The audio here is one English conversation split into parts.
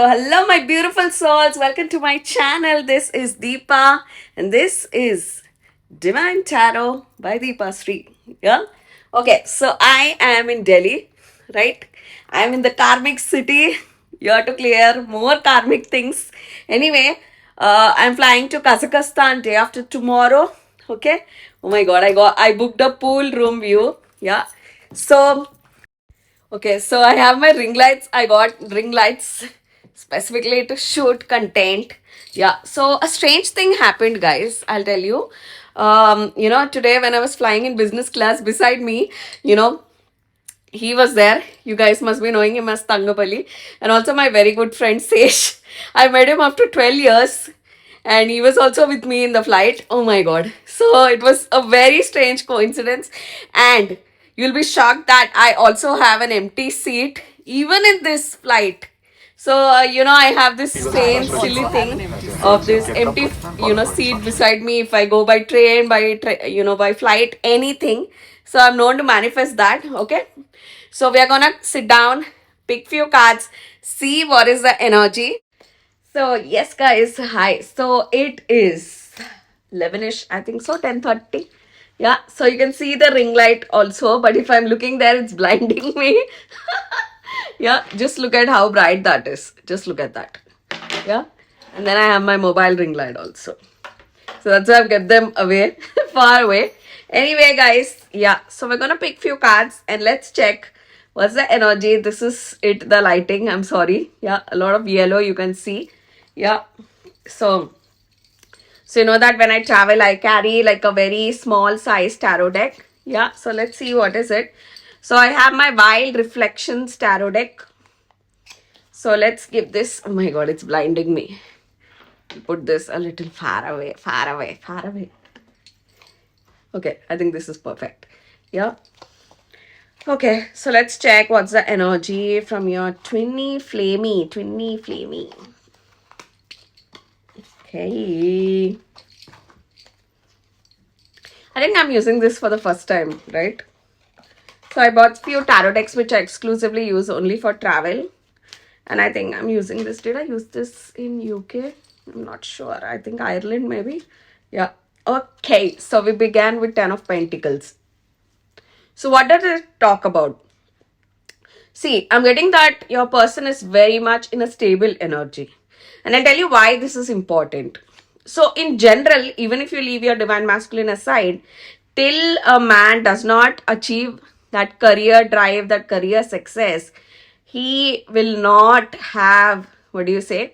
Hello, my beautiful souls. Welcome to my channel. This is Deepa, and this is Divine Tarot by Deepa Sri. Yeah. Okay, so I am in Delhi, right? I'm in the karmic city. Here to clear more karmic things. Anyway, I'm flying to Kazakhstan day after tomorrow. Okay. Oh my God, I booked a pool room view. Yeah. So okay, so I have my ring lights. I got ring lights specifically to shoot content. Yeah, so a strange thing happened, guys. I'll tell you. Today when I was flying in business class, beside me, you know, he was there. You guys must be knowing him as Tangapali. And also my very good friend Sesh. I met him after 12 years. And he was also with me in the flight. Oh my god. So it was a very strange coincidence. And you'll be shocked that I also have an empty seat even in this flight. So, I have this same silly thing of this empty, seat beside me if I go by train, by flight, anything. So, I'm known to manifest that. Okay. So, we are going to sit down, pick few cards, see what is the energy. So, yes, guys. Hi. So, it is 11ish, I think so, 10:30. Yeah. So, you can see the ring light also. But if I'm looking there, it's blinding me. Yeah, just look at how bright that is. Just look at that. Yeah. And then I have my mobile ring light also. So that's why I've kept them away, far away. Anyway, guys, yeah. So we're gonna pick few cards and let's check what's the energy. This is it, the lighting. I'm sorry. Yeah, a lot of yellow you can see. Yeah. So you know that when I travel, I carry like a very small size tarot deck. Yeah. So let's see what is it. So I have my Wild Reflections tarot deck. So let's give this. Oh my god, it's blinding me. Put this a little far away, far away, far away. Okay, I think this is perfect. Yeah. Okay, so let's check what's the energy from your twinny flamey. Okay. I think I'm using this for the first time, right? So I bought few tarot decks which I exclusively use only for travel. And I think I'm using this. Did I use this in UK? I'm not sure. I think Ireland maybe. Yeah. Okay. So we began with 10 of Pentacles. So what does it talk about? See, I'm getting that your person is very much in a stable energy. And I'll tell you why this is important. So in general, even if you leave your divine masculine aside, till a man does not achieve that career drive, that career success, he will not have, what do you say,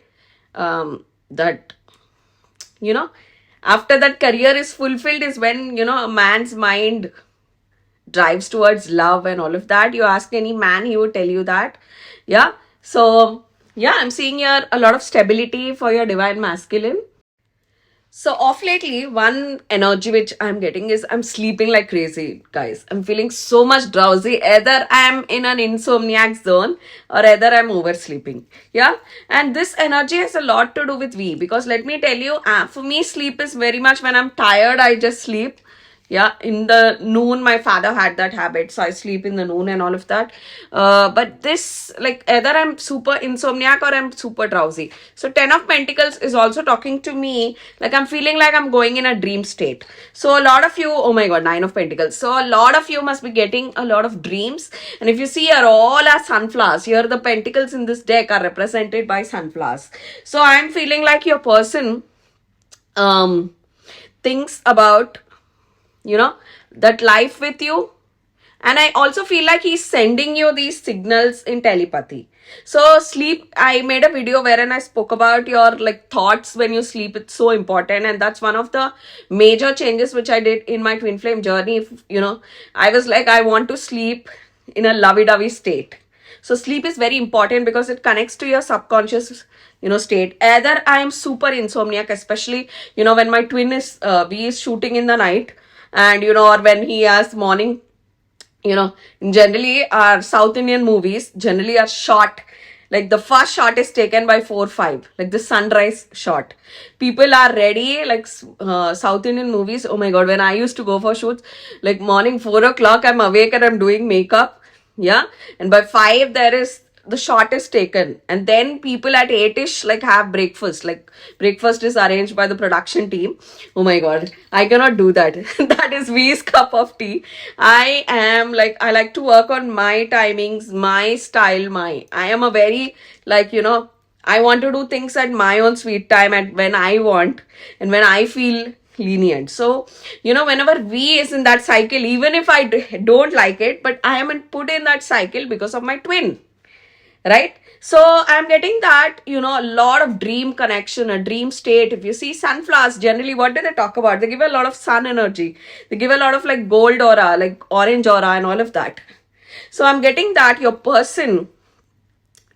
that, after that career is fulfilled is when, a man's mind drives towards love and all of that. You ask any man, he would tell you that. Yeah. So, yeah, I'm seeing here a lot of stability for your divine masculine. So, off lately, one energy which I'm getting is I'm sleeping like crazy, guys. I'm feeling so much drowsy. Either I'm in an insomniac zone or either I'm oversleeping. Yeah. And this energy has a lot to do with me because let me tell you, for me, sleep is very much when I'm tired, I just sleep. Yeah, in the noon, my father had that habit, so I sleep in the noon and all of that. But this, like, either I'm super insomniac or I'm super drowsy. So 10 of Pentacles is also talking to me, like I'm feeling like I'm going in a dream state. So a lot of you, oh my god, 9 of Pentacles. So a lot of you must be getting a lot of dreams. And if you see here, all are sunflowers. Here the Pentacles in this deck are represented by sunflowers. So I'm feeling like your person thinks about that life with you, and I also feel like he's sending you these signals in telepathy. So sleep, I made a video wherein I spoke about your like thoughts when you sleep. It's so important, and that's one of the major changes which I did in my twin flame journey. I was like, I want to sleep in a lovey-dovey state. So sleep is very important because it connects to your subconscious state. Either I am super insomniac, especially when my twin is we is shooting in the night, and or when he has morning, generally our South Indian movies generally are shot like the first shot is taken by 4-5, like the sunrise shot. People are ready, like South Indian movies. Oh my god, when I used to go for shoots, like morning 4 o'clock, I'm awake and I'm doing makeup. Yeah, and by 5 there is the shot is taken, and then people at 8ish like have breakfast. Like breakfast is arranged by the production team. Oh my god, I cannot do that. That is V's cup of tea. I am like, I like to work on my timings, my style, I am a very, like, I want to do things at my own sweet time and when I want and when I feel lenient. So, whenever V is in that cycle, even if I don't like it, but I am put in that cycle because of my twin, right? So I'm getting that, a lot of dream connection, a dream state. If you see sunflowers, generally, what do they talk about? They give a lot of sun energy. They give a lot of like gold aura, like orange aura, and all of that. So I'm getting that your person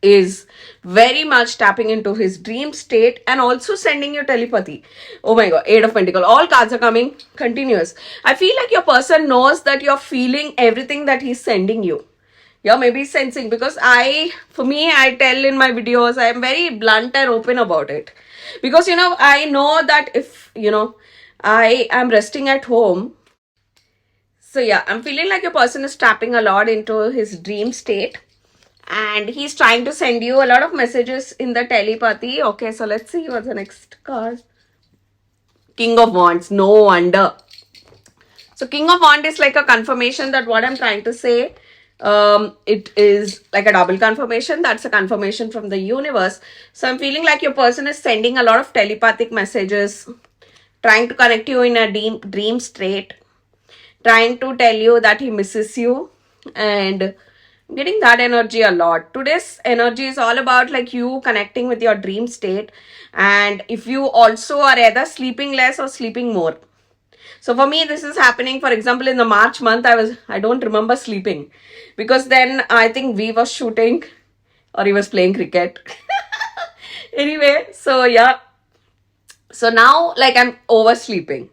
is very much tapping into his dream state and also sending you telepathy. Oh my god, Eight of Pentacles. All cards are coming continuous. I feel like your person knows that you're feeling everything that he's sending you. You're maybe sensing, because for me, I tell in my videos, I am very blunt and open about it. Because, I know that if, I am resting at home. So yeah, I'm feeling like your person is tapping a lot into his dream state and he's trying to send you a lot of messages in the telepathy. Okay, so let's see what's the next card. King of Wands. No wonder. So King of Wands is like a confirmation that what I'm trying to say, it is like a double confirmation. That's a confirmation from the universe. So I'm feeling like your person is sending a lot of telepathic messages, trying to connect you in a dream state, trying to tell you that he misses you, and getting that energy a lot. Today's energy is all about like you connecting with your dream state, and if you also are either sleeping less or sleeping more. So for me, this is happening. For example, in the March month, I don't remember sleeping, because then I think we was shooting or he was playing cricket. Anyway, so yeah. So now like I'm oversleeping.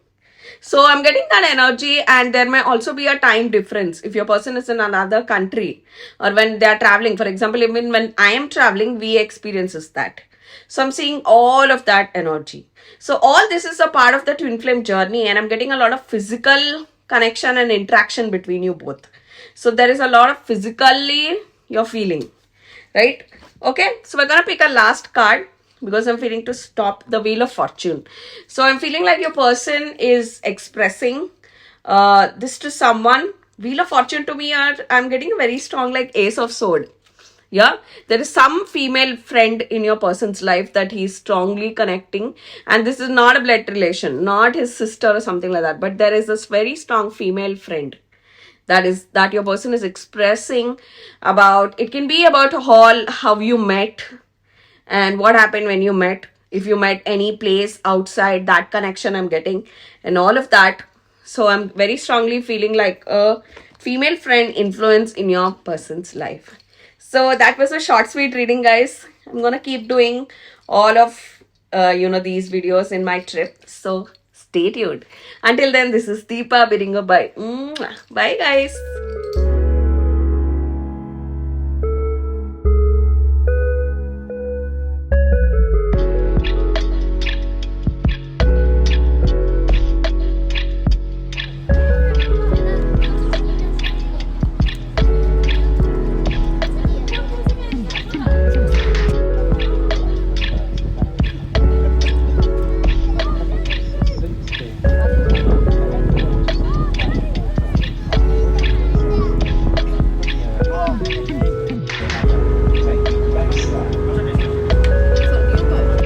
So I'm getting that energy, and there may also be a time difference if your person is in another country or when they are traveling. For example, even when I am traveling, we experiences that. So I'm seeing all of that energy. So all this is a part of the twin flame journey, and I'm getting a lot of physical connection and interaction between you both. So there is a lot of physically you're feeling, right? Okay, so we're gonna pick a last card because I'm feeling to stop the Wheel of Fortune. So I'm feeling like your person is expressing this to someone. Wheel of Fortune to me I'm getting a very strong like Ace of Sword. Yeah, there is some female friend in your person's life that he's strongly connecting, and this is not a blood relation, not his sister or something like that, but there is this very strong female friend that your person is expressing about. It can be about how you met and what happened when you met, if you met any place outside, that connection I'm getting, and all of that. So I'm very strongly feeling like a female friend influence in your person's life. So that was a short sweet reading, guys. I'm gonna keep doing all of these videos in my trip, so stay tuned. Until then, this is Deepa bidding a bye. Bye, guys.